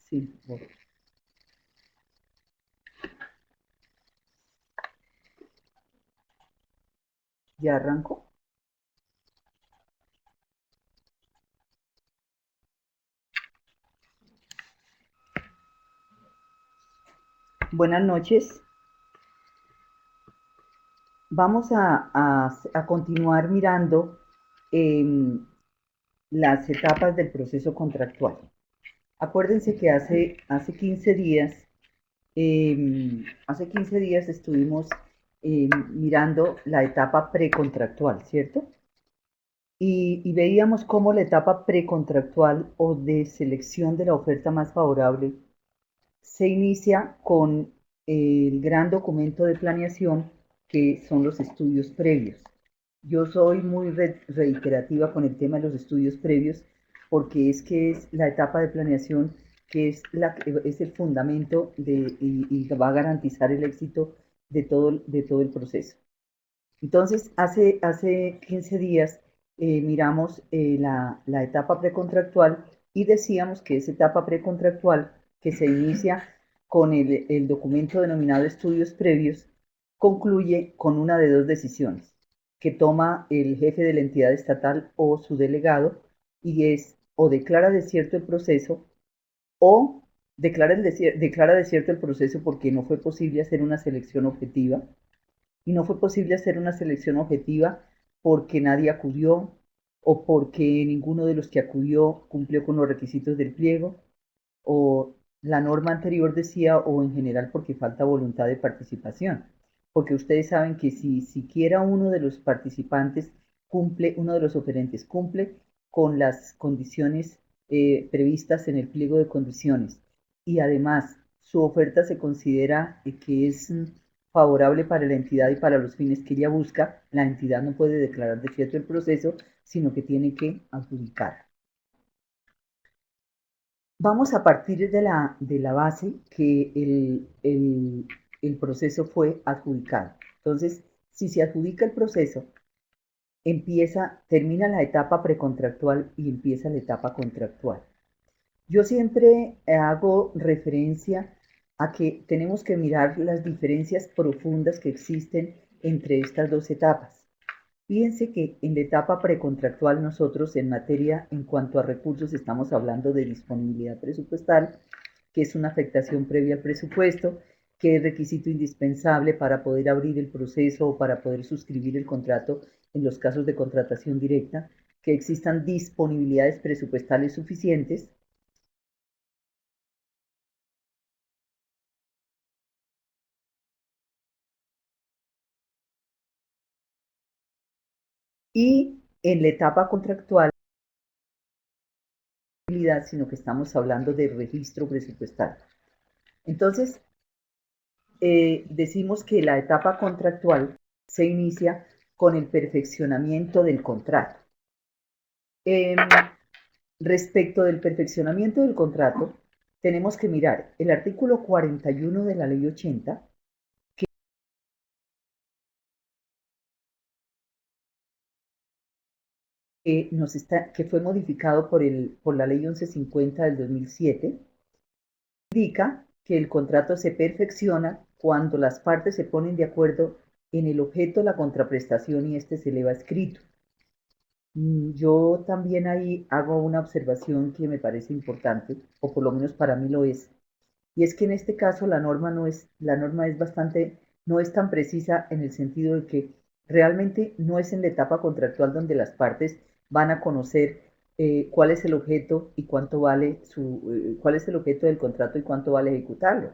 Sí, bueno, ya arranco. Buenas noches. Vamos a continuar mirando eh, las etapas del proceso contractual. Acuérdense que hace 15 días estuvimos mirando la etapa precontractual, ¿cierto? Y veíamos cómo la etapa precontractual o de selección de la oferta más favorable se inicia con el gran documento de planeación que son los estudios previos. Yo soy muy reiterativa con el tema de los estudios previos porque es que es la etapa de planeación que es el fundamento y va a garantizar el éxito de todo el proceso. Entonces, hace 15 días miramos la etapa precontractual y decíamos que esa etapa precontractual que se inicia con el documento denominado estudios previos concluye con una de dos decisiones que toma el jefe de la entidad estatal o su delegado y es o declara desierto el proceso o declara desierto el proceso porque no fue posible hacer una selección objetiva y no fue posible hacer una selección objetiva porque nadie acudió o porque ninguno de los que acudió cumplió con los requisitos del pliego o la norma anterior decía o en general porque falta voluntad de participación. Porque ustedes saben que si siquiera uno de los participantes cumple, uno de los oferentes cumple con las condiciones previstas en el pliego de condiciones y además su oferta se considera que es favorable para la entidad y para los fines que ella busca, la entidad no puede declarar desierto el proceso, sino que tiene que adjudicar. Vamos a partir de la base que el proceso fue adjudicado. Entonces, si se adjudica el proceso, termina la etapa precontractual y empieza la etapa contractual. Yo siempre hago referencia a que tenemos que mirar las diferencias profundas que existen entre estas dos etapas. Fíjense que en la etapa precontractual nosotros en cuanto a recursos estamos hablando de disponibilidad presupuestal, que es una afectación previa al presupuesto, que es requisito indispensable para poder abrir el proceso o para poder suscribir el contrato en los casos de contratación directa, que existan disponibilidades presupuestales suficientes. Y en la etapa contractual, sino que estamos hablando de registro presupuestal. Entonces, decimos que la etapa contractual se inicia con el perfeccionamiento del contrato. Eh, Respecto del perfeccionamiento del contrato, tenemos que mirar el artículo 41 de la ley 80, que fue modificado por la ley 1150 del 2007, indica que el contrato se perfecciona cuando las partes se ponen de acuerdo en el objeto de la contraprestación y este se eleva escrito. Yo también ahí hago una observación que me parece importante, o por lo menos para mí lo es, y es que en este caso la norma es bastante, no es tan precisa en el sentido de que realmente no es en la etapa contractual donde las partes van a conocer cuál es el objeto y cuánto vale cuál es el objeto del contrato y cuánto vale ejecutarlo.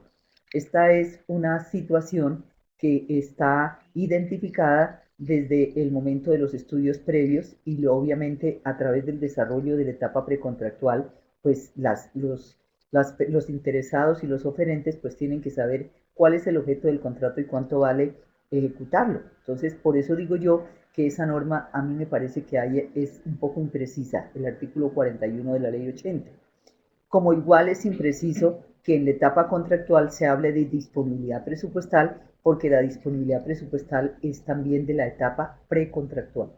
Esta es una situación que está identificada desde el momento de los estudios previos y obviamente a través del desarrollo de la etapa precontractual, pues los interesados y los oferentes pues tienen que saber cuál es el objeto del contrato y cuánto vale ejecutarlo. Entonces, por eso digo yo que esa norma a mí me parece que es un poco imprecisa, el artículo 41 de la ley 80. Como igual es impreciso que en la etapa contractual se hable de disponibilidad presupuestal, porque la disponibilidad presupuestal es también de la etapa precontractual.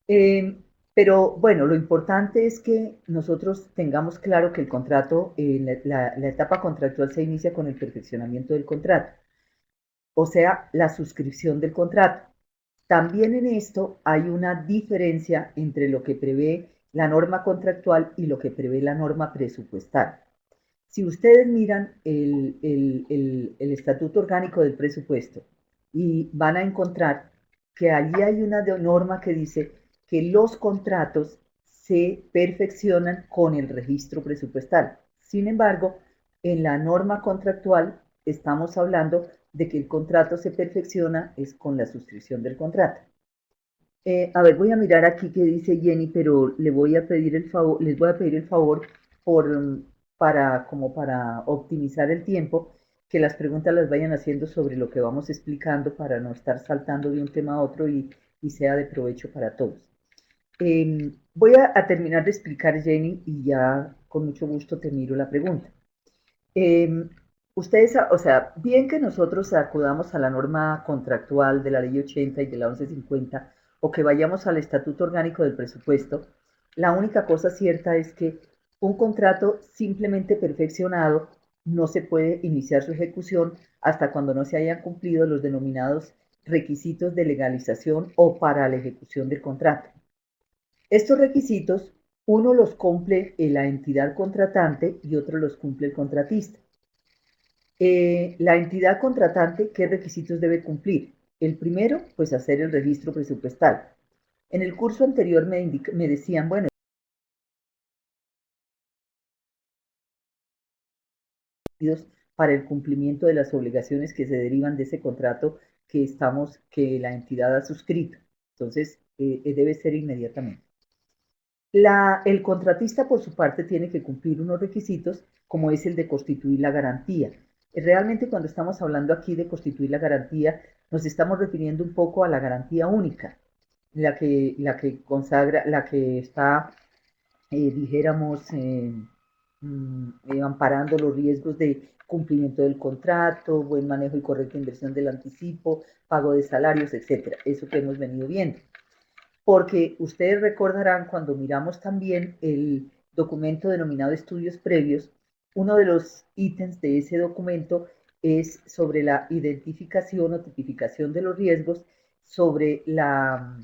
Eh, Pero bueno, lo importante es que nosotros tengamos claro que el contrato, la etapa contractual se inicia con el perfeccionamiento del contrato, o sea, la suscripción del contrato. También en esto hay una diferencia entre lo que prevé la norma contractual y lo que prevé la norma presupuestal. Si ustedes miran el Estatuto Orgánico del Presupuesto y van a encontrar que allí hay una norma que dice que los contratos se perfeccionan con el registro presupuestal. Sin embargo, en la norma contractual estamos hablando de que el contrato se perfecciona es con la suscripción del contrato. A ver, voy a mirar aquí qué dice Jenny, pero le voy a pedir el favor, les voy a pedir el favor por, como para optimizar el tiempo, que las preguntas las vayan haciendo sobre lo que vamos explicando para no estar saltando de un tema a otro y sea de provecho para todos. Voy a terminar de explicar, Jenny, y ya con mucho gusto te miro la pregunta. Ustedes, o sea, bien que nosotros acudamos a la norma contractual de la Ley 80 y de la 1150, o que vayamos al Estatuto Orgánico del Presupuesto, la única cosa cierta es que un contrato simplemente perfeccionado no se puede iniciar su ejecución hasta cuando no se hayan cumplido los denominados requisitos de legalización o para la ejecución del contrato. Estos requisitos, uno los cumple la entidad contratante y otro los cumple el contratista. La entidad contratante, ¿qué requisitos debe cumplir? El primero, pues hacer el registro presupuestal. En el curso anterior me decían, bueno, para el cumplimiento de las obligaciones que se derivan de ese contrato que la entidad ha suscrito. Entonces, debe ser inmediatamente. El contratista, por su parte, tiene que cumplir unos requisitos, como es el de constituir la garantía. Realmente, cuando estamos hablando aquí de constituir la garantía, nos estamos refiriendo un poco a la garantía única, la que consagra, la que está, dijéramos, amparando los riesgos de cumplimiento del contrato, buen manejo y correcta inversión del anticipo, pago de salarios, etcétera. Eso que hemos venido viendo, porque ustedes recordarán cuando miramos también el documento denominado estudios previos, uno de los ítems de ese documento es sobre la identificación o tipificación de los riesgos, sobre la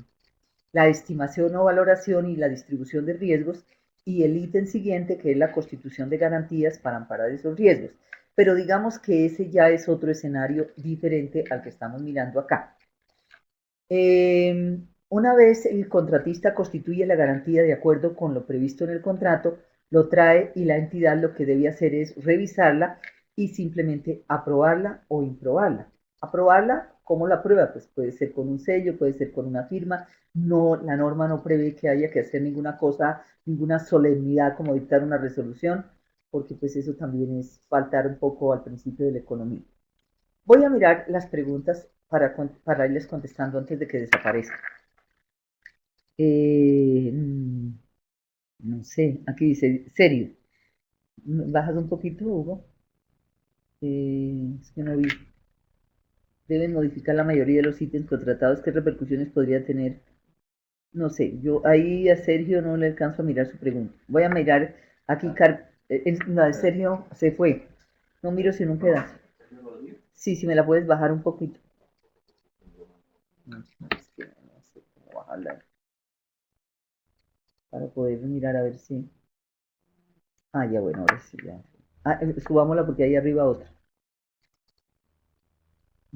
estimación o valoración y la distribución de riesgos, y el ítem siguiente, que es la constitución de garantías para amparar esos riesgos. Pero digamos que ese ya es otro escenario diferente al que estamos mirando acá. Una vez el contratista constituye la garantía de acuerdo con lo previsto en el contrato, lo trae y la entidad lo que debe hacer es revisarla y simplemente aprobarla o improbarla. Aprobarla, ¿cómo la prueba? Pues puede ser con un sello, puede ser con una firma. No, la norma no prevé que haya que hacer ninguna cosa, ninguna solemnidad como dictar una resolución, porque pues eso también es faltar un poco al principio de la economía. Voy a mirar las preguntas para irles contestando antes de que desaparezca. Eh, no sé, aquí dice, serio. ¿Bajas un poquito, Hugo? Es que no vi. Deben modificar la mayoría de los ítems contratados. ¿Qué repercusiones podría tener? No sé, yo ahí a Sergio no le alcanzo a mirar su pregunta. Voy a mirar aquí, la de Sergio se fue. No miro si en un pedazo. Sí, si me la puedes bajar un poquito. No, es que no sé cómo bajarla para poder mirar a ver si. Ah, ya bueno, ahora sí, ya. Ah, subámosla porque ahí arriba otra.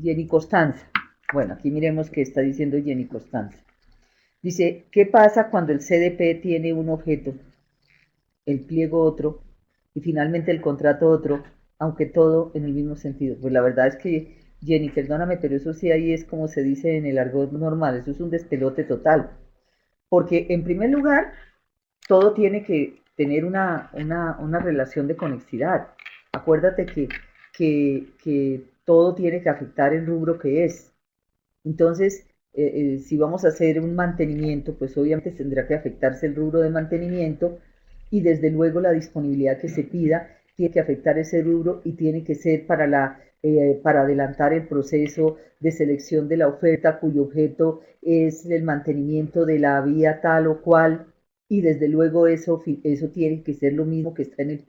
Jenny Costanza. Bueno, aquí miremos qué está diciendo Jenny Costanza. Dice, ¿qué pasa cuando el CDP tiene un objeto, el pliego otro y finalmente el contrato otro, aunque todo en el mismo sentido? Pues la verdad es que, Jenny, perdóname, pero eso sí ahí es como se dice en el argot normal, eso es un despelote total. Porque en primer lugar, todo tiene que tener una relación de conexidad. Acuérdate que todo tiene que afectar el rubro que es. Entonces, si vamos a hacer un mantenimiento, pues obviamente tendrá que afectarse el rubro de mantenimiento y desde luego la disponibilidad que se pida tiene que afectar ese rubro y tiene que ser para adelantar el proceso de selección de la oferta cuyo objeto es el mantenimiento de la vía tal o cual y desde luego eso tiene que ser lo mismo que está en el...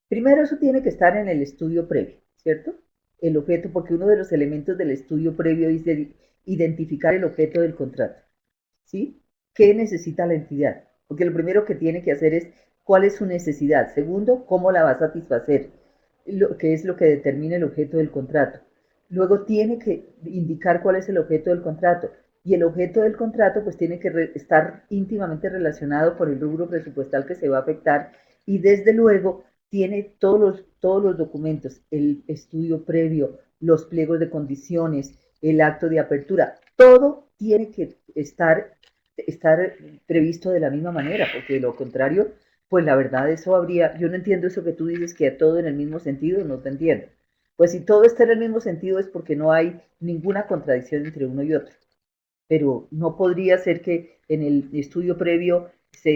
Primero eso tiene que estar en el estudio previo, ¿cierto? El objeto, porque uno de los elementos del estudio previo es identificar el objeto del contrato, ¿sí? ¿Qué necesita la entidad? Porque lo primero que tiene que hacer es cuál es su necesidad. Segundo, cómo la va a satisfacer, que es lo que determina el objeto del contrato. Luego tiene que indicar cuál es el objeto del contrato. Y el objeto del contrato pues tiene que estar íntimamente relacionado con el rubro presupuestal que se va a afectar y desde luego tiene todos los documentos, el estudio previo, los pliegos de condiciones, el acto de apertura, todo tiene que estar previsto de la misma manera, porque de lo contrario, pues la verdad eso habría, yo no entiendo eso que tú dices que todo en el mismo sentido, no te entiendo. Pues si todo está en el mismo sentido es porque no hay ninguna contradicción entre uno y otro. Pero no podría ser que en el estudio previo se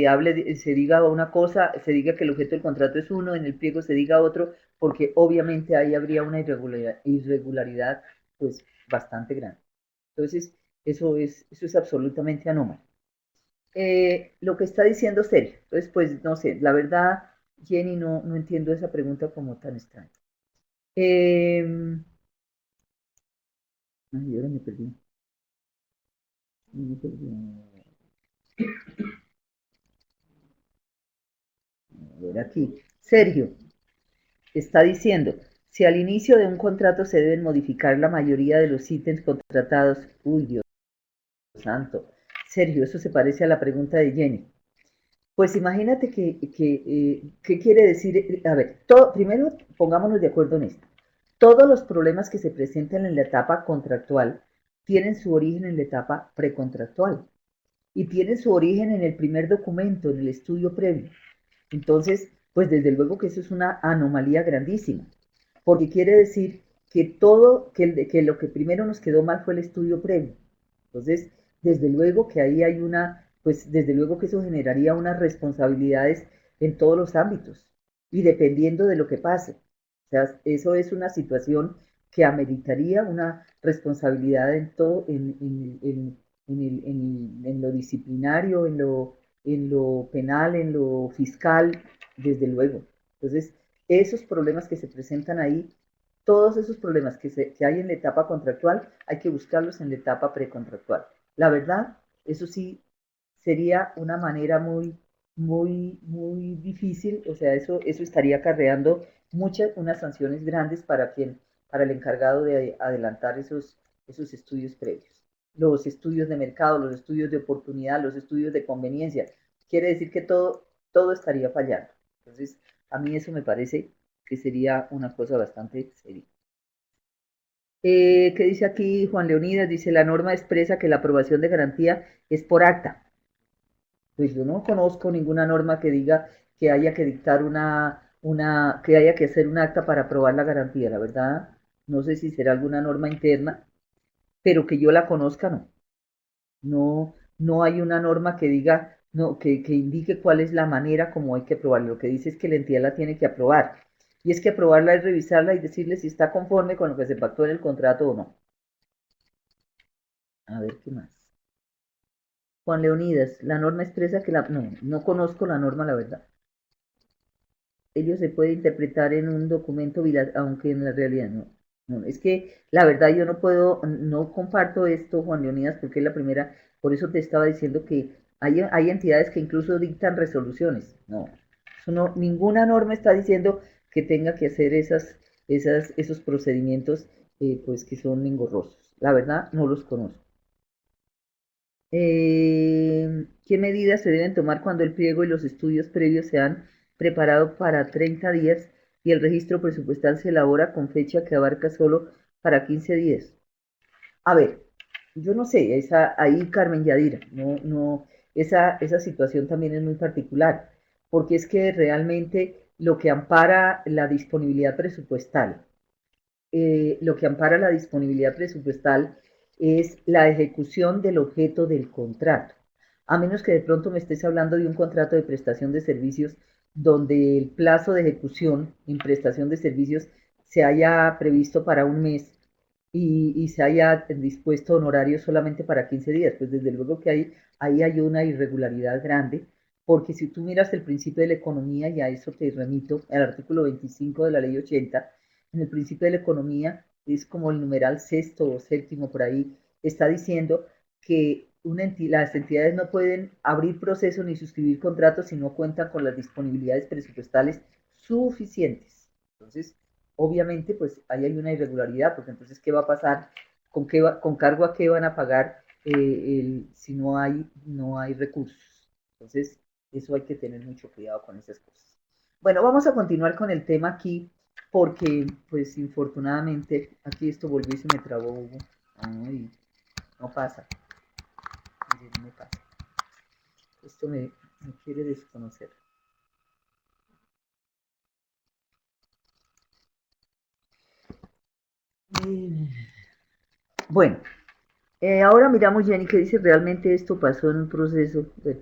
diga una cosa, se diga que el objeto del contrato es uno, en el pliego se diga otro, porque obviamente ahí habría una irregularidad pues bastante grande. Entonces, eso es absolutamente anómalo. Lo que está diciendo Sergio, entonces pues no sé, la verdad, Jenny, no entiendo esa pregunta como tan extraña. Eh, ay, ahora me perdí. A ver aquí. Sergio está diciendo, si al inicio de un contrato se deben modificar la mayoría de los ítems contratados, uy Dios santo, Sergio, eso se parece a la pregunta de Jenny. Pues imagínate ¿qué quiere decir? A ver, primero pongámonos de acuerdo en esto. Todos los problemas que se presentan en la etapa contractual tienen su origen en la etapa precontractual y tienen su origen en el primer documento, en el estudio previo. Entonces, pues desde luego que eso es una anomalía grandísima, porque quiere decir que lo que primero nos quedó mal fue el estudio previo. Entonces, desde luego que ahí hay pues desde luego que eso generaría unas responsabilidades en todos los ámbitos y dependiendo de lo que pase. O sea, eso es una situación que ameritaría una responsabilidad en todo, en lo disciplinario, en lo penal, en lo fiscal, desde luego. Entonces, esos problemas que se presentan ahí, todos esos problemas que hay en la etapa contractual, hay que buscarlos en la etapa precontractual. La verdad, eso sí sería una manera muy, muy, muy difícil, o sea, eso estaría acarreando unas sanciones grandes para el encargado de adelantar esos estudios previos. Los estudios de mercado, los estudios de oportunidad, los estudios de conveniencia. Quiere decir que todo estaría fallando. Entonces, a mí eso me parece que sería una cosa bastante seria. ¿Qué dice aquí Juan Leonidas? Dice, la norma expresa que la aprobación de garantía es por acta. Pues yo no conozco ninguna norma que diga que haya que dictar que haya que hacer un acta para aprobar la garantía. La verdad, no sé si será alguna norma interna, pero que yo la conozca, no. No hay una norma que diga, no, que indique cuál es la manera como hay que aprobarla. Lo que dice es que la entidad la tiene que aprobar. Y es que aprobarla es revisarla y decirle si está conforme con lo que se pactó en el contrato o no. A ver qué más. Juan Leonidas, la norma expresa que la... No conozco la norma, la verdad. Ello se puede interpretar en un documento bilateral, aunque en la realidad no. No, es que la verdad yo no comparto esto, Juan Leonidas, porque es la primera, por eso te estaba diciendo que hay entidades que incluso dictan resoluciones. No, eso no, ninguna norma está diciendo que tenga que hacer esos procedimientos, pues que son engorrosos. La verdad, no los conozco. ¿Qué medidas se deben tomar cuando el pliego y los estudios previos se han preparado para 30 días y el registro presupuestal se elabora con fecha que abarca solo para 15 días? A ver, yo no sé, ahí Carmen Yadira, esa situación también es muy particular, porque es que realmente lo que ampara la disponibilidad presupuestal es la ejecución del objeto del contrato. A menos que de pronto me estés hablando de un contrato de prestación de servicios donde el plazo de ejecución en prestación de servicios se haya previsto para un mes y se haya dispuesto honorarios solamente para 15 días. Pues desde luego que ahí hay una irregularidad grande porque si tú miras el principio de la economía, y a eso te remito, al artículo 25 de la ley 80, en el principio de la economía, es como el numeral sexto o séptimo por ahí, está diciendo que las entidades no pueden abrir procesos ni suscribir contratos si no cuentan con las disponibilidades presupuestales suficientes. Entonces, obviamente, pues ahí hay una irregularidad, porque entonces, ¿qué va a pasar? ¿Con cargo a qué van a pagar si no hay recursos? Entonces, eso hay que tener mucho cuidado con esas cosas. Bueno, vamos a continuar con el tema aquí, porque, pues, infortunadamente, aquí esto volvió y se me trabó, Hugo. Ay, no pasa. Mire, no me pasa. Esto me quiere desconocer. Bueno, ahora miramos, Jenny, que dice realmente esto pasó en un proceso. Bueno,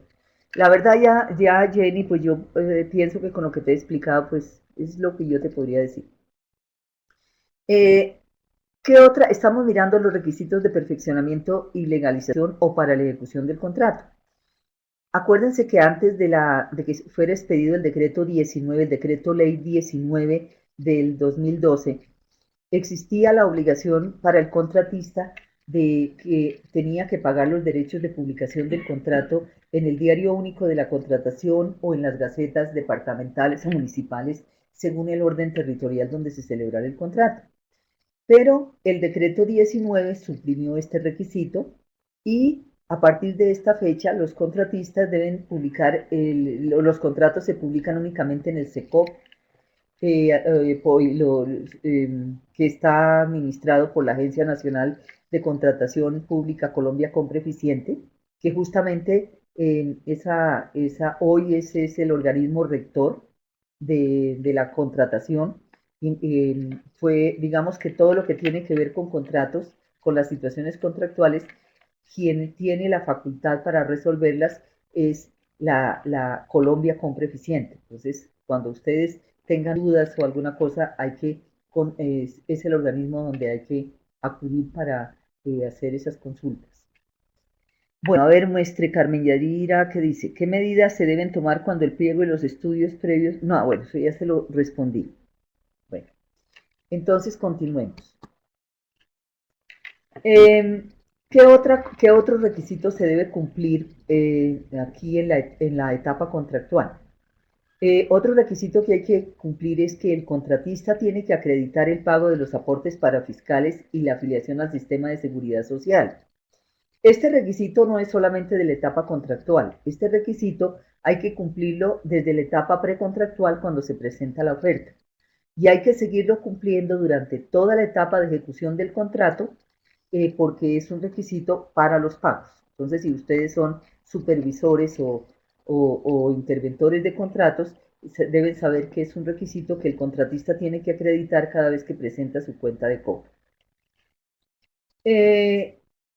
la verdad ya Jenny, pues yo pienso que con lo que te he explicado, pues es lo que yo te podría decir. Eh, ¿Qué otra? Estamos mirando los requisitos de perfeccionamiento y legalización o para la ejecución del contrato. Acuérdense que antes de que fuera expedido el decreto 19, el decreto ley 19 del 2012, existía la obligación para el contratista de que tenía que pagar los derechos de publicación del contrato en el Diario Único de la Contratación o en las gacetas departamentales o municipales, según el orden territorial donde se celebrara el contrato. Pero el decreto 19 suprimió este requisito y a partir de esta fecha los contratistas deben publicar, los contratos se publican únicamente en el SECOP, que está administrado por la Agencia Nacional de Contratación Pública Colombia Compra Eficiente, que justamente hoy ese es el organismo rector de la contratación. Fue, digamos que todo lo que tiene que ver con contratos, con las situaciones contractuales, quien tiene la facultad para resolverlas es la Colombia Compra Eficiente. Entonces, cuando ustedes tengan dudas o alguna cosa, es el organismo donde hay que acudir para hacer esas consultas. Bueno, a ver, muestre Carmen Yadira, ¿qué dice? ¿Qué medidas se deben tomar cuando el pliego y los estudios previos? No, bueno, eso ya se lo respondí. Bueno, entonces continuemos. ¿Qué otro requisito se debe cumplir aquí en la etapa contractual? Otro requisito que hay que cumplir es que el contratista tiene que acreditar el pago de los aportes parafiscales y la afiliación al sistema de seguridad social. Este requisito no es solamente de la etapa contractual, este requisito hay que cumplirlo desde la etapa precontractual cuando se presenta la oferta y hay que seguirlo cumpliendo durante toda la etapa de ejecución del contrato porque es un requisito para los pagos. Entonces, si ustedes son supervisores o interventores de contratos, deben saber que es un requisito que el contratista tiene que acreditar cada vez que presenta su cuenta de cobro.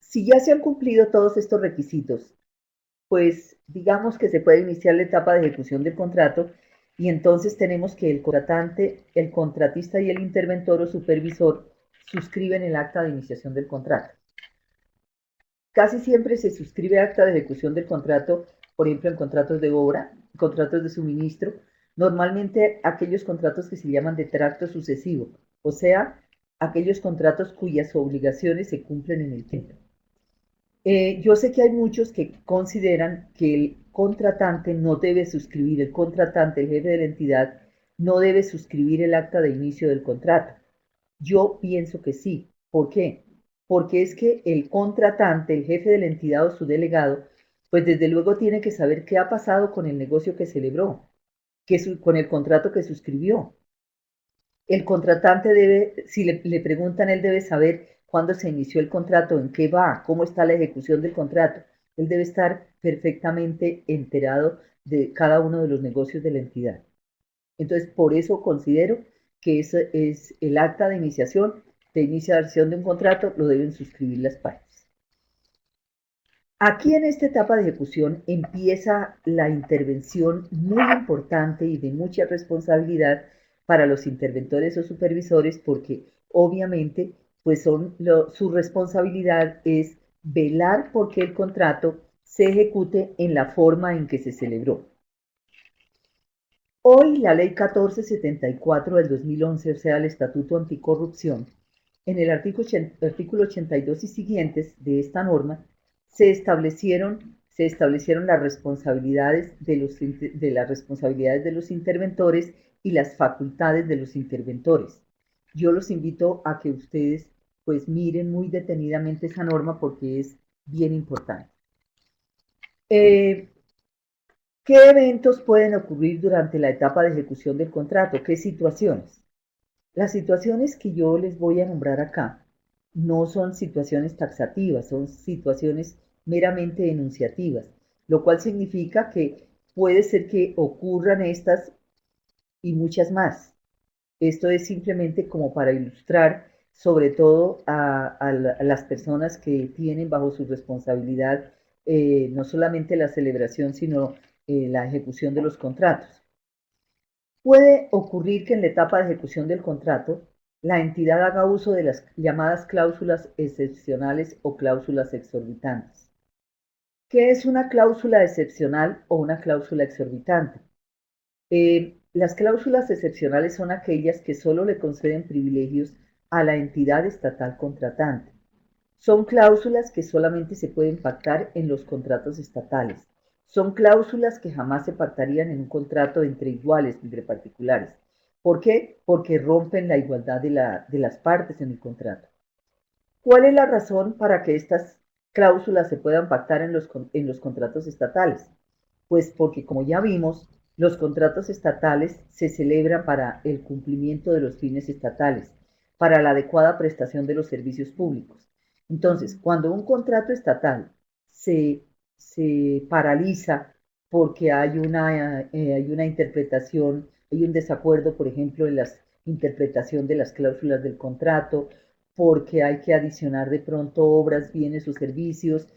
Si ya se han cumplido todos estos requisitos, pues digamos que se puede iniciar la etapa de ejecución del contrato y entonces tenemos que el contratante, el contratista y el interventor o supervisor suscriben el acta de iniciación del contrato. Casi siempre se suscribe acta de ejecución del contrato, por ejemplo, en contratos de obra, contratos de suministro, normalmente aquellos contratos que se llaman de tracto sucesivo, o sea, aquellos contratos cuyas obligaciones se cumplen en el tiempo. Yo sé que hay muchos que consideran que el contratante no debe suscribir, el contratante, el jefe de la entidad, no debe suscribir el acta de inicio del contrato. Yo pienso que sí. ¿Por qué? Porque es que el contratante, el jefe de la entidad o su delegado, pues desde luego tiene que saber qué ha pasado con el negocio que celebró, con el contrato que suscribió. El contratante debe, si le preguntan, él debe saber cuándo se inició el contrato, en qué va, cómo está la ejecución del contrato. Él debe estar perfectamente enterado de cada uno de los negocios de la entidad. Entonces, por eso considero que ese es el acta de iniciación de un contrato, lo deben suscribir las partes. Aquí en esta etapa de ejecución empieza la intervención muy importante y de mucha responsabilidad para los interventores o supervisores porque obviamente pues su responsabilidad es velar porque el contrato se ejecute en la forma en que se celebró. Hoy la Ley 1474 del 2011, o sea, el Estatuto Anticorrupción, en el artículo 82 y siguientes de esta norma, se establecieron las responsabilidades de los interventores y las facultades de los interventores. Yo los invito a que ustedes pues miren muy detenidamente esa norma porque es bien importante. Eh, ¿Qué eventos pueden ocurrir durante la etapa de ejecución del contrato? ¿Qué situaciones? Las situaciones que yo les voy a nombrar acá no son situaciones taxativas, son situaciones meramente enunciativas, lo cual significa que puede ser que ocurran estas y muchas más. Esto es simplemente como para ilustrar sobre todo a las personas que tienen bajo su responsabilidad no solamente la celebración, sino la ejecución de los contratos. Puede ocurrir que en la etapa de ejecución del contrato, la entidad haga uso de las llamadas cláusulas excepcionales o cláusulas exorbitantes. ¿Qué es una cláusula excepcional o una cláusula exorbitante? Las cláusulas excepcionales son aquellas que solo le conceden privilegios a la entidad estatal contratante. Son cláusulas que solamente se pueden pactar en los contratos estatales. Son cláusulas que jamás se pactarían en un contrato entre iguales, entre particulares. ¿Por qué? Porque rompen la igualdad de las partes en el contrato. ¿Cuál es la razón para que estas cláusulas se puedan pactar en los contratos estatales? Pues porque, como ya vimos, los contratos estatales se celebran para el cumplimiento de los fines estatales, para la adecuada prestación de los servicios públicos. Entonces, cuando un contrato estatal se paraliza porque hay una interpretación, hay un desacuerdo, por ejemplo, en la interpretación de las cláusulas del contrato, porque hay que adicionar de pronto obras, bienes o servicios,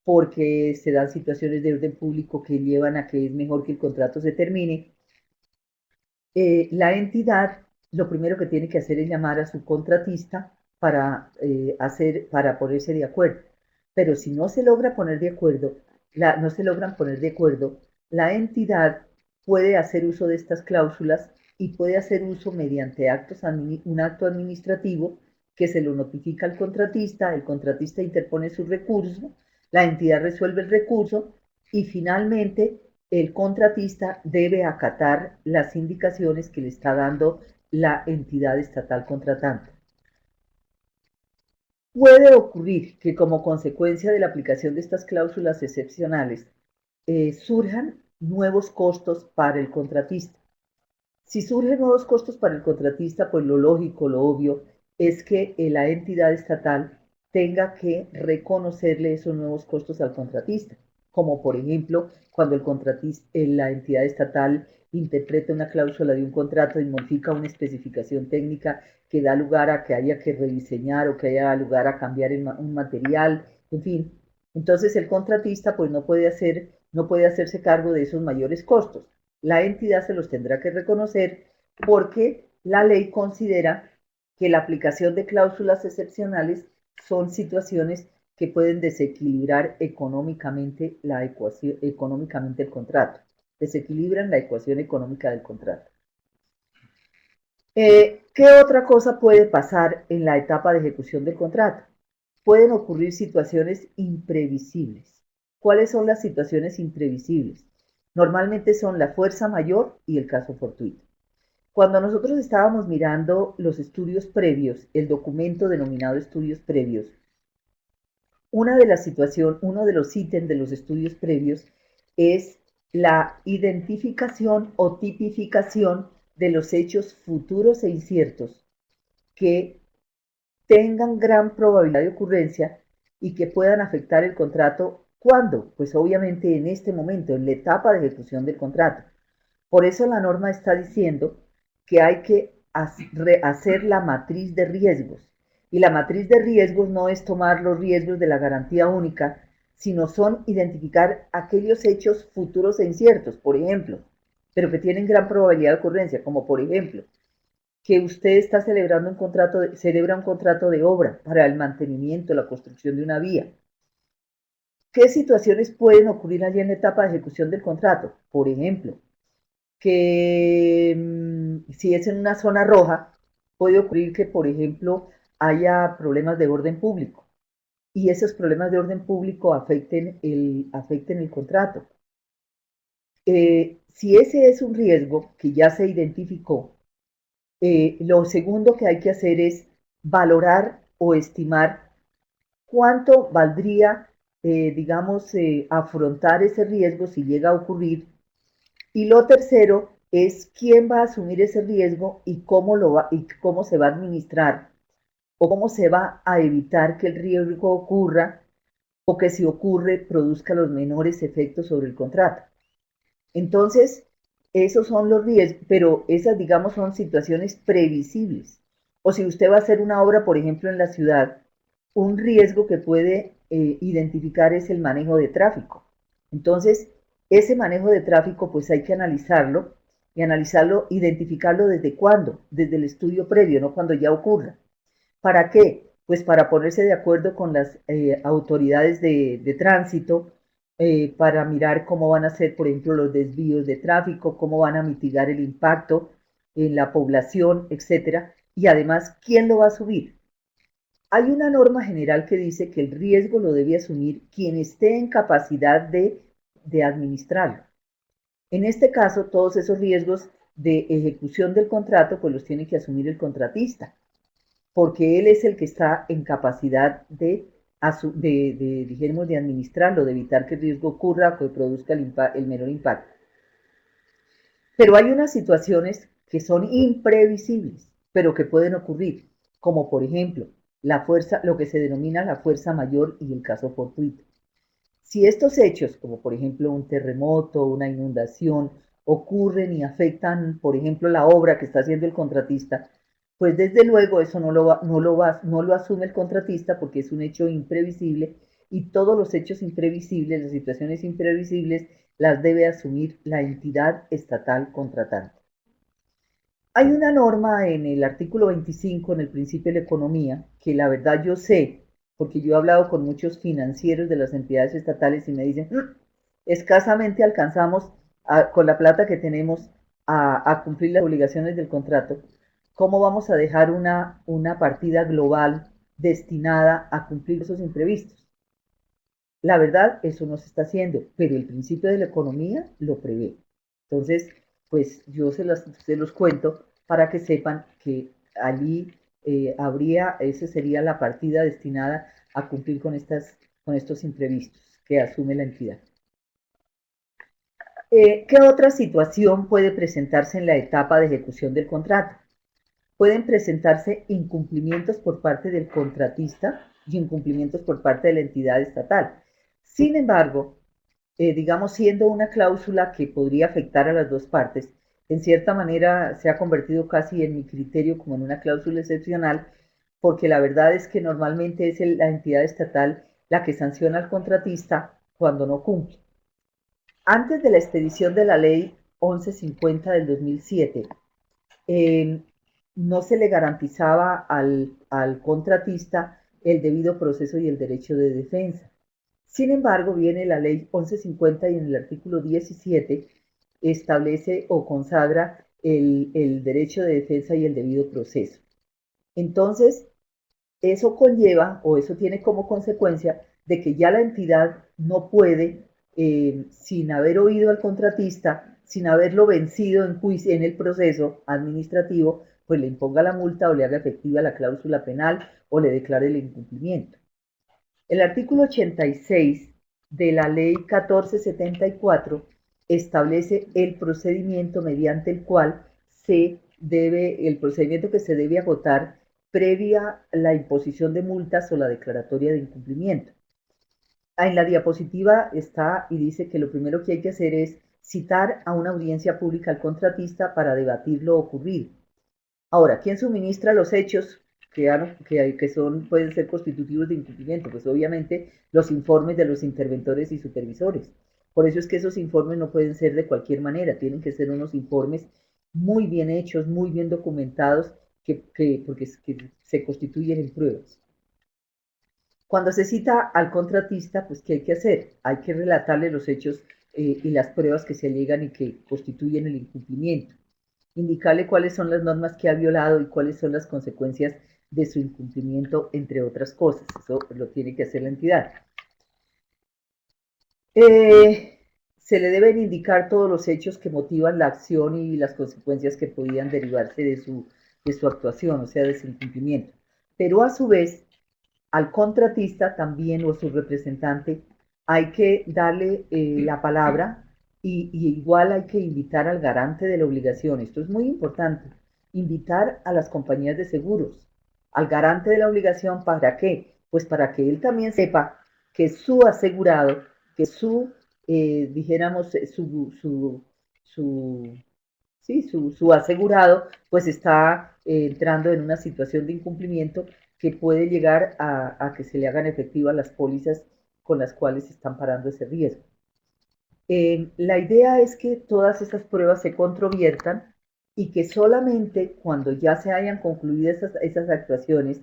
porque se dan situaciones de orden público que llevan a que es mejor que el contrato se termine, la entidad lo primero que tiene que hacer es llamar a su contratista para ponerse de acuerdo. Pero si no se logra poner de acuerdo, no se logran poner de acuerdo, la entidad puede hacer uso de estas cláusulas y puede hacer uso mediante un acto administrativo que se lo notifica al contratista, el contratista interpone su recurso, la entidad resuelve el recurso y finalmente el contratista debe acatar las indicaciones que le está dando la entidad estatal contratante. Puede ocurrir que como consecuencia de la aplicación de estas cláusulas excepcionales surjan nuevos costos para el contratista. Si surgen nuevos costos para el contratista, pues lo lógico, lo obvio, es que la entidad estatal tenga que reconocerle esos nuevos costos al contratista, como por ejemplo cuando la entidad estatal interpreta una cláusula de un contrato y modifica una especificación técnica que da lugar a que haya que rediseñar o que haya lugar a cambiar un material, en fin. Entonces el contratista pues no puede hacerse cargo de esos mayores costos. La entidad se los tendrá que reconocer porque la ley considera que la aplicación de cláusulas excepcionales son situaciones que pueden desequilibrar económicamente el contrato, desequilibran la ecuación económica del contrato. ¿Qué otra cosa puede pasar en la etapa de ejecución del contrato? Pueden ocurrir situaciones imprevisibles. ¿Cuáles son las situaciones imprevisibles? Normalmente son la fuerza mayor y el caso fortuito. Cuando nosotros estábamos mirando los estudios previos, el documento denominado estudios previos, uno de los ítems de los estudios previos es la identificación o tipificación de los hechos futuros e inciertos que tengan gran probabilidad de ocurrencia y que puedan afectar el contrato. ¿Cuándo? Pues obviamente en este momento, en la etapa de ejecución del contrato. Por eso la norma está diciendo que hay que hacer la matriz de riesgos. Y la matriz de riesgos no es tomar los riesgos de la garantía única, sino son identificar aquellos hechos futuros e inciertos, por ejemplo, pero que tienen gran probabilidad de ocurrencia, como por ejemplo, que usted está celebra un contrato de obra para el mantenimiento, la construcción de una vía. ¿Qué situaciones pueden ocurrir allí en la etapa de ejecución del contrato? Por ejemplo, que si es en una zona roja, puede ocurrir que, por ejemplo, haya problemas de orden público y esos problemas de orden público afecten el contrato. Si ese es un riesgo que ya se identificó, lo segundo que hay que hacer es valorar o estimar cuánto valdría, digamos, afrontar ese riesgo si llega a ocurrir. Y lo tercero es quién va a asumir ese riesgo y cómo se va a administrar o cómo se va a evitar que el riesgo ocurra o que si ocurre produzca los menores efectos sobre el contrato. Entonces, esos son los riesgos, pero esas, digamos, son situaciones previsibles. O si usted va a hacer una obra, por ejemplo, en la ciudad, un riesgo que puede identificar es el manejo de tráfico. Entonces, ese manejo de tráfico, pues hay que analizarlo y analizarlo, identificarlo desde cuándo, desde el estudio previo, no cuando ya ocurra. ¿Para qué? Pues para ponerse de acuerdo con las autoridades de tránsito, para mirar cómo van a ser, por ejemplo, los desvíos de tráfico, cómo van a mitigar el impacto en la población, etcétera. Y además, ¿quién lo va a subir? Hay una norma general que dice que el riesgo lo debe asumir quien esté en capacidad de administrarlo. En este caso, todos esos riesgos de ejecución del contrato, pues los tiene que asumir el contratista porque él es el que está en capacidad dijéramos, de administrarlo, de evitar que el riesgo ocurra o que produzca el menor impacto. Pero hay unas situaciones que son imprevisibles, pero que pueden ocurrir, como por ejemplo lo que se denomina la fuerza mayor y el caso fortuito. Si estos hechos, como por ejemplo un terremoto, una inundación, ocurren y afectan, por ejemplo, la obra que está haciendo el contratista, pues desde luego eso no lo asume el contratista porque es un hecho imprevisible y todos los hechos imprevisibles, las situaciones imprevisibles, las debe asumir la entidad estatal contratante. Hay una norma en el artículo 25, en el principio de la economía, que la verdad yo sé, porque yo he hablado con muchos financieros de las entidades estatales y me dicen, escasamente alcanzamos con la plata que tenemos a cumplir las obligaciones del contrato. ¿Cómo vamos a dejar una partida global destinada a cumplir esos imprevistos? La verdad, eso no se está haciendo, pero el principio de la economía lo prevé. Entonces, pues yo se los cuento para que sepan que allí esa sería la partida destinada a cumplir con estos imprevistos que asume la entidad. ¿Qué otra situación puede presentarse en la etapa de ejecución del contrato? Pueden presentarse incumplimientos por parte del contratista y incumplimientos por parte de la entidad estatal. Sin embargo, digamos, siendo una cláusula que podría afectar a las dos partes, en cierta manera se ha convertido casi en mi criterio como en una cláusula excepcional, porque la verdad es que normalmente es la entidad estatal la que sanciona al contratista cuando no cumple. Antes de la expedición de la ley 1150 del 2007, eh, no se le garantizaba al contratista el debido proceso y el derecho de defensa. Sin embargo, viene la ley 1150 y en el artículo 17 establece o consagra el derecho de defensa y el debido proceso. Entonces, eso conlleva o eso tiene como consecuencia de que ya la entidad no puede, sin haber oído al contratista, sin haberlo vencido en juicio, en el proceso administrativo, pues le imponga la multa o le haga efectiva la cláusula penal o le declare el incumplimiento. El artículo 86 de la ley 1474 establece el procedimiento mediante el cual el procedimiento que se debe agotar previa la imposición de multas o la declaratoria de incumplimiento. En la diapositiva está y dice que lo primero que hay que hacer es citar a una audiencia pública al contratista para debatir lo ocurrido. Ahora, ¿quién suministra los hechos pueden ser constitutivos de incumplimiento? Pues obviamente los informes de los interventores y supervisores. Por eso es que esos informes no pueden ser de cualquier manera, tienen que ser unos informes muy bien hechos, muy bien documentados, porque se constituyen en pruebas. Cuando se cita al contratista, pues ¿qué hay que hacer? Hay que relatarle los hechos y las pruebas que se alegan y que constituyen el incumplimiento. Indicarle cuáles son las normas que ha violado y cuáles son las consecuencias de su incumplimiento, entre otras cosas. Eso lo tiene que hacer la entidad. Se le deben indicar todos los hechos que motivan la acción y las consecuencias que podían derivarse de su actuación, o sea, de su incumplimiento. Pero a su vez, al contratista también o a su representante hay que darle la palabra y igual hay que invitar al garante de la obligación. Esto es muy importante. Invitar a las compañías de seguros, al garante de la obligación, ¿para qué? Pues para que él también sepa que su asegurado, que dijéramos, su, sí, su asegurado, pues está entrando en una situación de incumplimiento que puede llegar a que se le hagan efectivas las pólizas con las cuales están parando ese riesgo. La idea es que todas esas pruebas se controviertan y que solamente cuando ya se hayan concluido esas actuaciones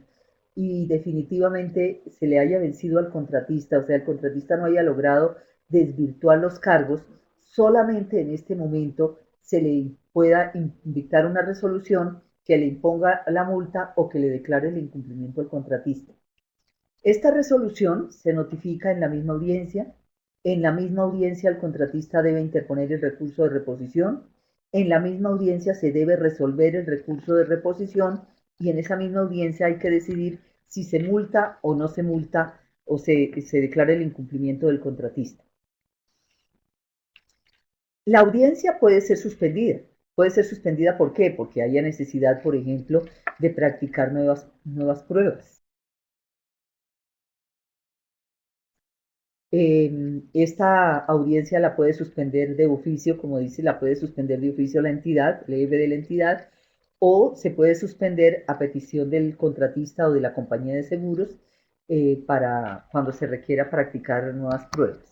y definitivamente se le haya vencido al contratista, o sea, el contratista no haya logrado desvirtuar los cargos, solamente en este momento se le pueda dictar una resolución que le imponga la multa o que le declare el incumplimiento al contratista. Esta resolución se notifica en la misma audiencia. En la misma audiencia el contratista debe interponer el recurso de reposición. En la misma audiencia se debe resolver el recurso de reposición y en esa misma audiencia hay que decidir si se multa o no se multa o se declara el incumplimiento del contratista. La audiencia puede ser suspendida. Puede ser suspendida, ¿por qué? Porque haya necesidad, por ejemplo, de practicar nuevas pruebas. Esta audiencia la puede suspender de oficio, como dice, la puede suspender de oficio la entidad, el jefe de la entidad, o se puede suspender a petición del contratista o de la compañía de seguros para cuando se requiera practicar nuevas pruebas.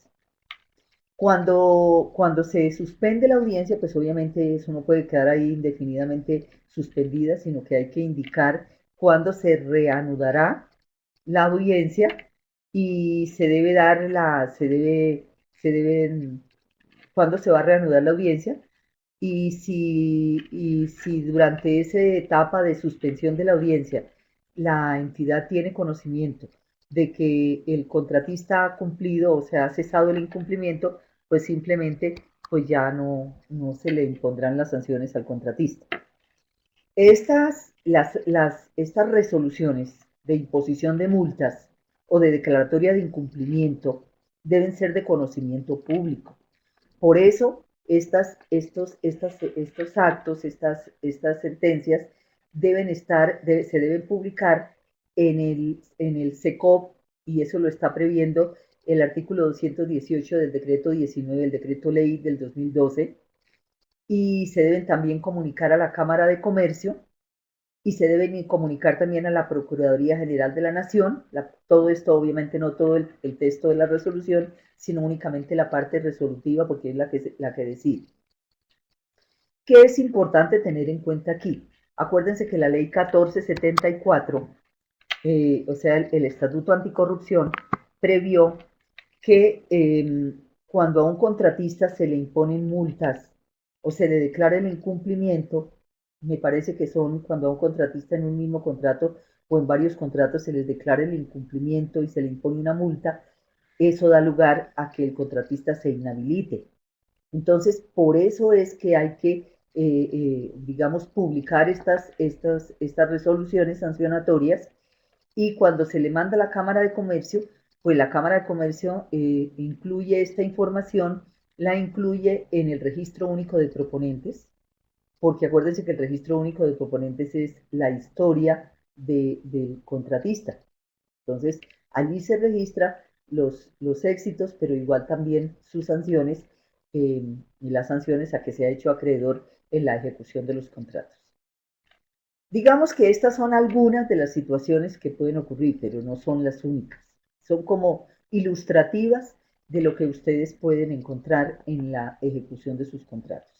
Cuando se suspende la audiencia, pues obviamente eso no puede quedar ahí indefinidamente suspendida, sino que hay que indicar cuándo se reanudará la audiencia y se debe, cuándo se va a reanudar la audiencia y si durante esa etapa de suspensión de la audiencia la entidad tiene conocimiento de que el contratista ha cumplido o se ha cesado el incumplimiento, pues simplemente pues ya no se le impondrán las sanciones al contratista. Estas resoluciones de imposición de multas o de declaratoria de incumplimiento deben ser de conocimiento público. Por eso, estos actos, estas sentencias se deben publicar en el SECOP, y eso lo está previendo el artículo 218 del decreto 19, el decreto ley del 2012, y se deben también comunicar a la Cámara de Comercio y se deben comunicar también a la Procuraduría General de la Nación. Todo esto, obviamente no todo el texto de la resolución, sino únicamente la parte resolutiva, porque es la que decide. ¿Qué es importante tener en cuenta aquí? Acuérdense que la ley 1474, o sea, el Estatuto Anticorrupción, previó que cuando a un contratista se le imponen multas o se le declara el incumplimiento, me parece que son cuando a un contratista en un mismo contrato o en varios contratos se les declara el incumplimiento y se le impone una multa, eso da lugar a que el contratista se inhabilite. Entonces, por eso es que hay que, digamos, publicar estas resoluciones sancionatorias y cuando se le manda a la Cámara de Comercio, pues la Cámara de Comercio incluye esta información, la incluye en el registro único de proponentes, porque acuérdense que el registro único de proponentes es la historia del contratista. Entonces, allí se registra los éxitos, pero igual también sus sanciones y las sanciones a que se ha hecho acreedor en la ejecución de los contratos. Digamos que estas son algunas de las situaciones que pueden ocurrir, pero no son las únicas. Son como ilustrativas de lo que ustedes pueden encontrar en la ejecución de sus contratos.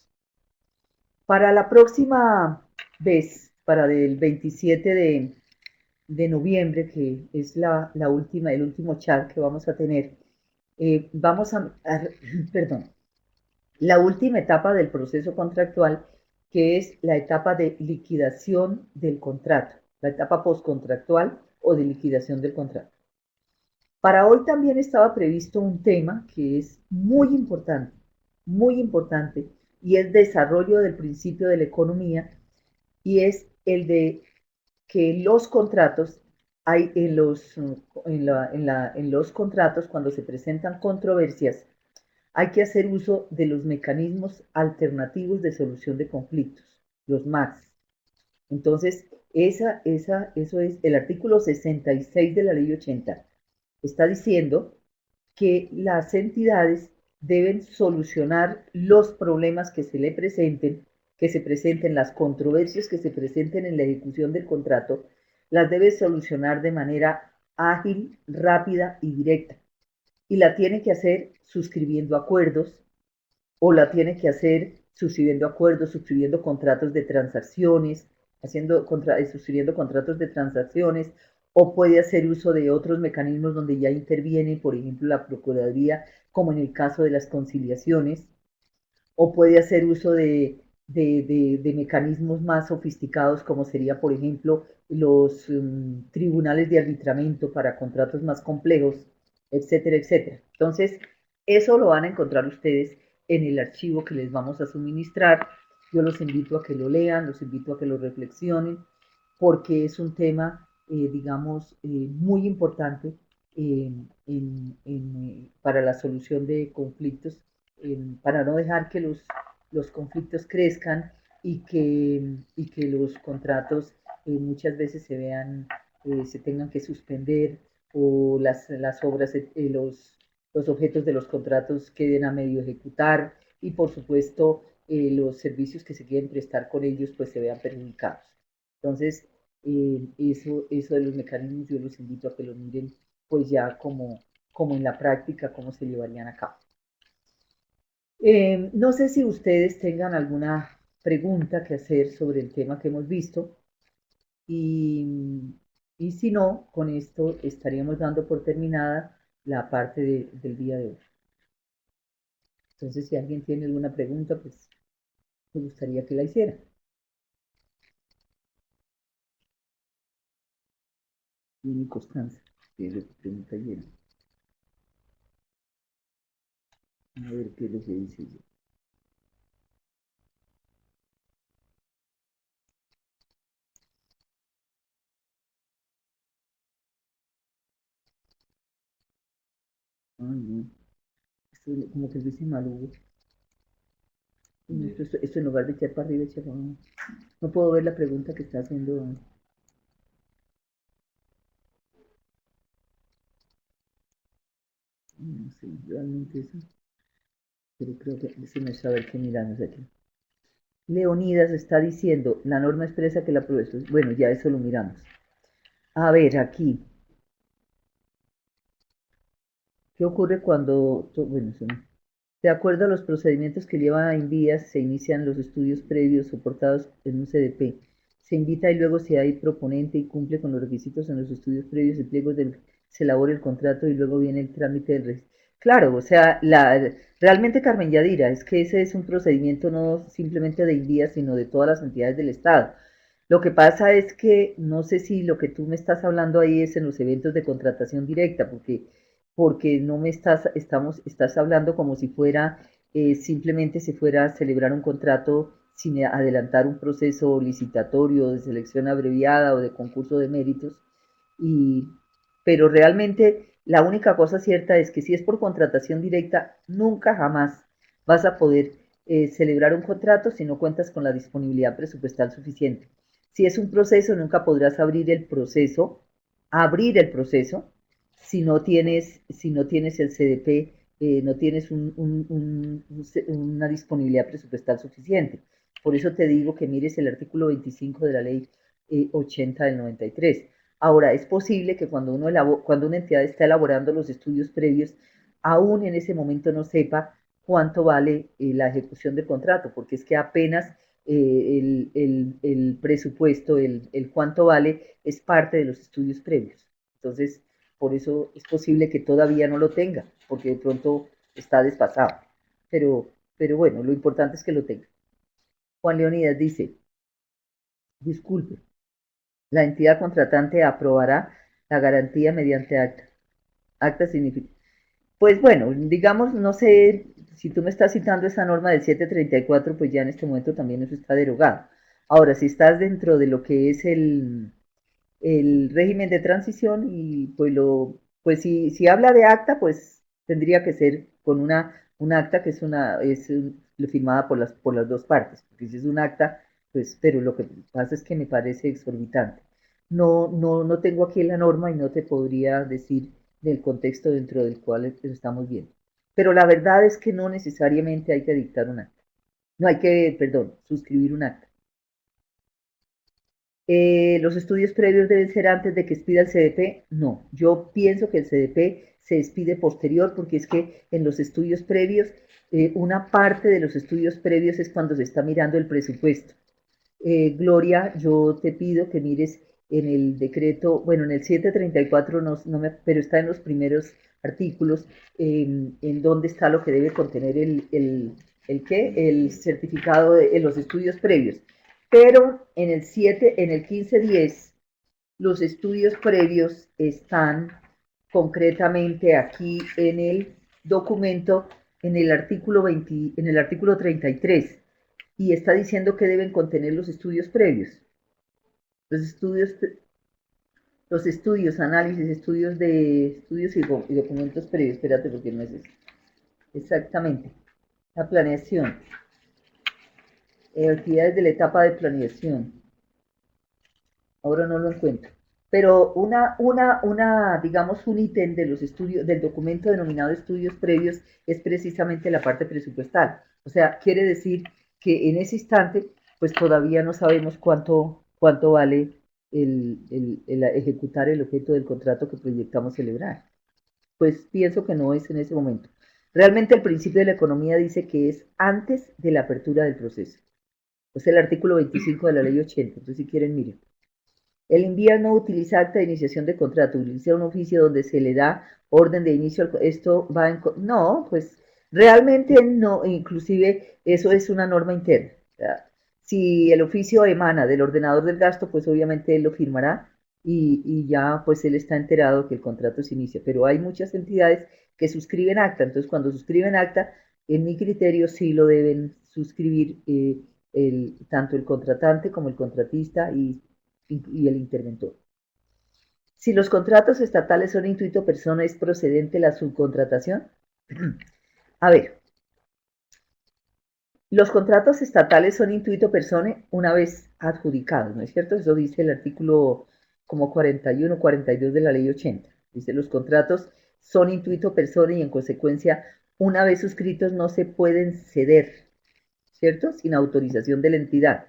Para la próxima vez, para el 27 de noviembre, que es el último chat que vamos a tener, perdón, la última etapa del proceso contractual, que es la etapa de liquidación del contrato, la etapa postcontractual o de liquidación del contrato. Para hoy también estaba previsto un tema que es muy importante, y es desarrollo del principio de la economía, y es el de que los contratos, hay en los contratos, cuando se presentan controversias, hay que hacer uso de los mecanismos alternativos de solución de conflictos, los MACs. Entonces, eso es el artículo 66 de la ley 80. Está diciendo que las entidades deben solucionar los problemas que se le presenten, que se presenten, las controversias que se presenten en la ejecución del contrato, las debe solucionar de manera ágil, rápida y directa. Y la tiene que hacer suscribiendo acuerdos, o la tiene que hacer suscribiendo acuerdos, suscribiendo contratos de transacciones, suscribiendo contratos de transacciones, o puede hacer uso de otros mecanismos donde ya interviene, por ejemplo, la Procuraduría, como en el caso de las conciliaciones, o puede hacer uso de mecanismos más sofisticados, como sería, por ejemplo, los tribunales de arbitramiento para contratos más complejos, etcétera, etcétera. Entonces, eso lo van a encontrar ustedes en el archivo que les vamos a suministrar. Yo los invito a que lo lean, los invito a que lo reflexionen, porque es un tema, digamos, muy importante para la solución de conflictos, para no dejar que los conflictos crezcan, y que los contratos muchas veces se tengan que suspender, o las obras, los objetos de los contratos queden a medio ejecutar, y por supuesto los servicios que se quieren prestar con ellos pues se vean perjudicados. Entonces, eso de los mecanismos yo los invito a que lo miren pues ya como en la práctica, cómo se llevarían a cabo. No sé si ustedes tengan alguna pregunta que hacer sobre el tema que hemos visto, y, y si no, con esto estaríamos dando por terminada la parte del día de hoy. Entonces, si alguien tiene alguna pregunta, pues me gustaría que la hiciera. Jenny Constanza, que es lo que pregunta Jenny. A ver qué es lo que dice ella. Ay, no. Esto como que dice Malugo. Esto en lugar de echar para arriba, echar para abajo. No puedo ver la pregunta que está haciendo. No sé, realmente eso. Pero creo que déjeme saber qué miramos aquí. Leonidas está diciendo, la norma expresa que la prueba. Bueno, ya eso lo miramos. A ver, aquí. ¿Qué ocurre cuando, bueno, de acuerdo a los procedimientos que lleva a Invías, se inician los estudios previos soportados en un CDP? Se invita y luego si hay proponente y cumple con los requisitos en los estudios previos y pliegos se elabora el contrato, y luego viene el trámite del registro. Claro, o sea, realmente, Carmen Yadira, es que ese es un procedimiento no simplemente de Invías, sino de todas las entidades del Estado. Lo que pasa es que no sé si lo que tú me estás hablando ahí es en los eventos de contratación directa, porque no me estás hablando como si fuera, simplemente se fuera a celebrar un contrato sin adelantar un proceso licitatorio de selección abreviada o de concurso de méritos. Y, pero realmente la única cosa cierta es que si es por contratación directa, nunca jamás vas a poder celebrar un contrato si no cuentas con la disponibilidad presupuestal suficiente. Si es un proceso, nunca podrás abrir el proceso si no tienes el CDP, no tienes una disponibilidad presupuestal suficiente. Por eso te digo que mires el artículo 25 de la ley 80 del 93. Ahora, es posible que cuando una entidad está elaborando los estudios previos, aún en ese momento no sepa cuánto vale la ejecución del contrato, porque es que apenas el presupuesto, el cuánto vale, es parte de los estudios previos. Entonces, por eso es posible que todavía no lo tenga, porque de pronto está desfasado. Pero pero bueno, lo importante es que lo tenga. Juan Leonidas dice, disculpe, la entidad contratante aprobará la garantía mediante acta. Acta significa. Pues bueno, digamos, no sé, si tú me estás citando esa norma del 734, pues ya en este momento también eso está derogado. Ahora, si estás dentro de lo que es el régimen de transición y pues si habla de acta, pues tendría que ser con un acta que es firmada por las dos partes, porque si es un acta, pues, pero lo que pasa es que me parece exorbitante. No tengo aquí la norma y no te podría decir del contexto dentro del cual estamos viendo. Pero la verdad es que no necesariamente hay que dictar un acta. No hay que, perdón, suscribir un acta. Los estudios previos deben ser antes de que expida el CDP. No, yo pienso que el CDP se expide posterior porque es que en los estudios previos, una parte de los estudios previos es cuando se está mirando el presupuesto. Gloria, yo te pido que mires en el decreto, bueno, en el 734, pero está en los primeros artículos, en dónde está lo que debe contener el certificado en los estudios previos. Pero en el 1510, los estudios previos están concretamente aquí en el documento, en el artículo 20, en el artículo 33, y está diciendo que deben contener los estudios previos. Los estudios, análisis, estudios y documentos previos. Espérate, porque no es eso. Exactamente. La planeación. Actividades de la etapa de planeación. Ahora no lo encuentro. Pero digamos, un ítem de los estudios, del documento denominado estudios previos, es precisamente la parte presupuestal. O sea, quiere decir que en ese instante, pues todavía no sabemos cuánto vale el ejecutar el objeto del contrato que proyectamos celebrar. Pues pienso que no es en ese momento. Realmente el principio de la economía dice que es antes de la apertura del proceso. Es el artículo 25 de la ley 80. Entonces, si quieren, miren. El envío no utiliza acta de iniciación de contrato, utiliza un oficio donde se le da orden de inicio. Esto va en. No, pues realmente no, inclusive eso es una norma interna. O sea, si el oficio emana del ordenador del gasto, pues obviamente él lo firmará y ya pues él está enterado que el contrato se inicia. Pero hay muchas entidades que suscriben acta, entonces cuando suscriben acta, en mi criterio sí lo deben suscribir tanto el contratante como el contratista y el interventor. Si los contratos estatales son intuito persona, ¿es procedente la subcontratación? A ver, los contratos estatales son intuito persona una vez adjudicados, ¿no es cierto? Eso dice el artículo como 41, 42 de la ley 80. Dice, los contratos son intuito persona y en consecuencia, una vez suscritos no se pueden ceder, ¿cierto? Sin autorización de la entidad.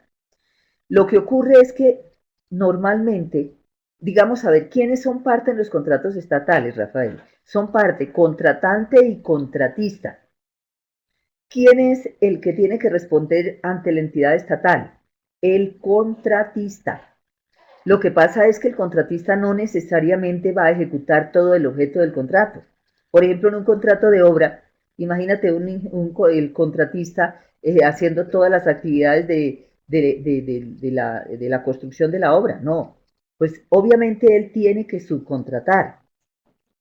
Lo que ocurre es que normalmente, digamos, a ver, ¿quiénes son parte en los contratos estatales, Rafael? Son parte contratante y contratista. ¿Quién es el que tiene que responder ante la entidad estatal? El contratista. Lo que pasa es que el contratista no necesariamente va a ejecutar todo el objeto del contrato. Por ejemplo, en un contrato de obra, imagínate el contratista haciendo todas las actividades de la construcción de la obra. No, pues obviamente él tiene que subcontratar,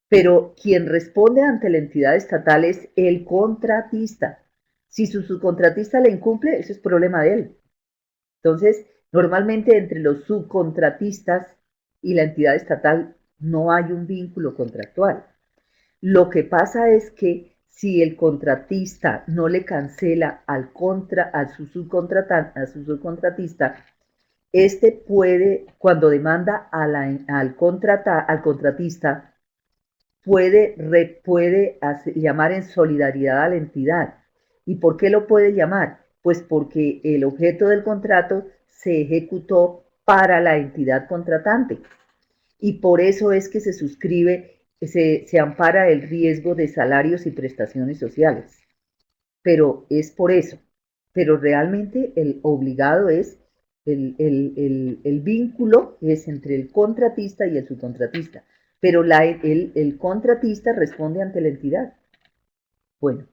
pero quien responde ante la entidad estatal es el contratista. Si su subcontratista le incumple, eso es problema de él. Entonces, normalmente entre los subcontratistas y la entidad estatal no hay un vínculo contractual. Lo que pasa es que si el contratista no le cancela a su subcontratista, este puede, cuando demanda al contratista, puede llamar en solidaridad a la entidad. ¿Y por qué lo puede llamar? Pues porque el objeto del contrato se ejecutó para la entidad contratante. Y por eso es que se suscribe, se ampara el riesgo de salarios y prestaciones sociales. Pero es por eso. Pero realmente el obligado es el vínculo es entre el contratista y el subcontratista. Pero el contratista responde ante la entidad. Bueno,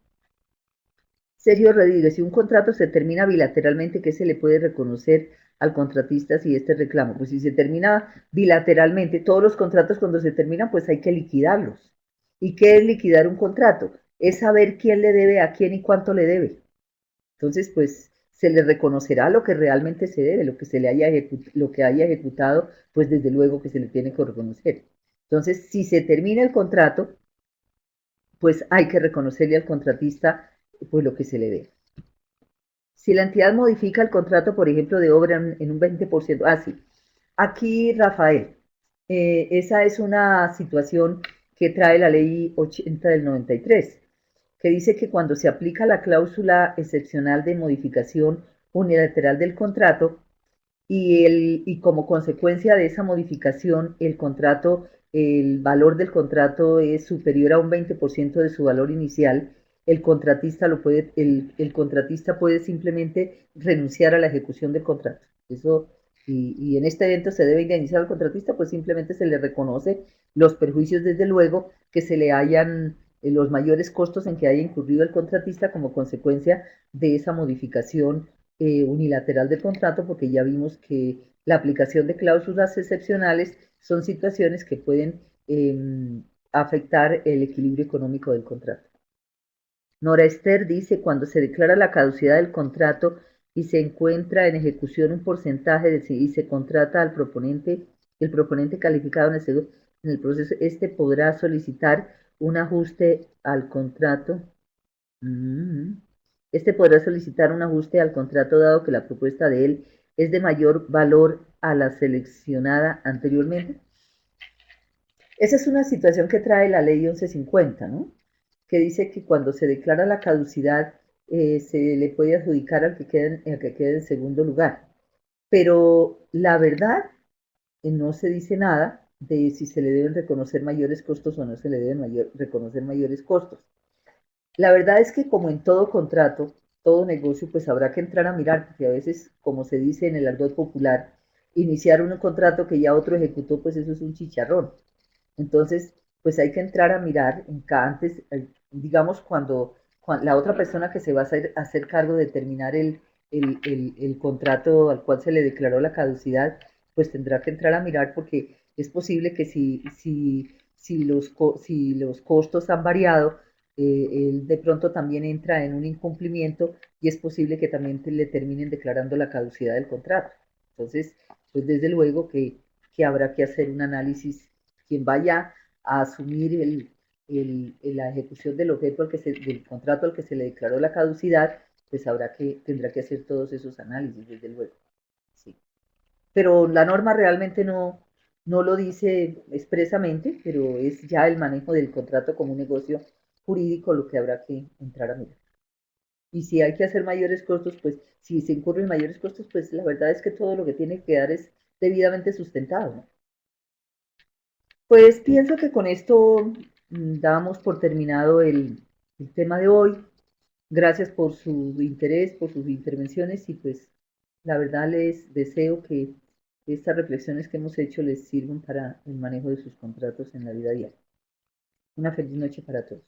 Sergio Rodríguez, si un contrato se termina bilateralmente, ¿qué se le puede reconocer al contratista si este reclamo? Pues si se termina bilateralmente, todos los contratos cuando se terminan, pues hay que liquidarlos. ¿Y qué es liquidar un contrato? Es saber quién le debe a quién y cuánto le debe. Entonces, pues se le reconocerá lo que realmente se debe, lo que se le haya lo que haya ejecutado, pues desde luego que se le tiene que reconocer. Entonces, si se termina el contrato, pues hay que reconocerle al contratista pues lo que se le debe. Si la entidad modifica el contrato, por ejemplo, de obra en un 20%, sí. Aquí, Rafael, esa es una situación que trae la ley 80 del 93, que dice que cuando se aplica la cláusula excepcional de modificación unilateral del contrato y como consecuencia de esa modificación el valor del contrato es superior a un 20% de su valor inicial, el contratista puede simplemente renunciar a la ejecución del contrato. Eso, y en este evento se debe indemnizar al contratista, pues simplemente se le reconoce los perjuicios, desde luego, que se le hayan los mayores costos en que haya incurrido el contratista como consecuencia de esa modificación unilateral del contrato, porque ya vimos que la aplicación de cláusulas excepcionales son situaciones que pueden afectar el equilibrio económico del contrato. Nora Esther dice, cuando se declara la caducidad del contrato y se encuentra en ejecución un porcentaje y se contrata al proponente, el proponente calificado en el proceso, este podrá solicitar un ajuste al contrato. Este podrá solicitar un ajuste al contrato dado que la propuesta de él es de mayor valor a la seleccionada anteriormente. Esa es una situación que trae la ley 1150, ¿no? Que dice que cuando se declara la caducidad se le puede adjudicar al que quede en segundo lugar. Pero la verdad, no se dice nada de si se le deben reconocer mayores costos o no se le deben reconocer mayores costos. La verdad es que como en todo contrato, todo negocio, pues habrá que entrar a mirar, porque a veces, como se dice en el argot popular, iniciar un contrato que ya otro ejecutó, pues eso es un chicharrón. Entonces, pues hay que entrar a mirar antes, digamos, cuando la otra persona que se va a hacer cargo de terminar el contrato al cual se le declaró la caducidad, pues tendrá que entrar a mirar porque es posible que si los costos han variado, él de pronto también entra en un incumplimiento y es posible que también le terminen declarando la caducidad del contrato. Entonces, pues desde luego que habrá que hacer un análisis quien vaya a asumir la ejecución del objeto del contrato al que se le declaró la caducidad, pues tendrá que hacer todos esos análisis, desde luego. Sí. Pero la norma realmente no lo dice expresamente, pero es ya el manejo del contrato como un negocio jurídico lo que habrá que entrar a mirar. Y si hay que hacer mayores costos, pues si se incurren mayores costos, pues la verdad es que todo lo que tiene que dar es debidamente sustentado, ¿no? Pues pienso que con esto damos por terminado el tema de hoy. Gracias por su interés, por sus intervenciones y pues la verdad les deseo que estas reflexiones que hemos hecho les sirvan para el manejo de sus contratos en la vida diaria. Una feliz noche para todos.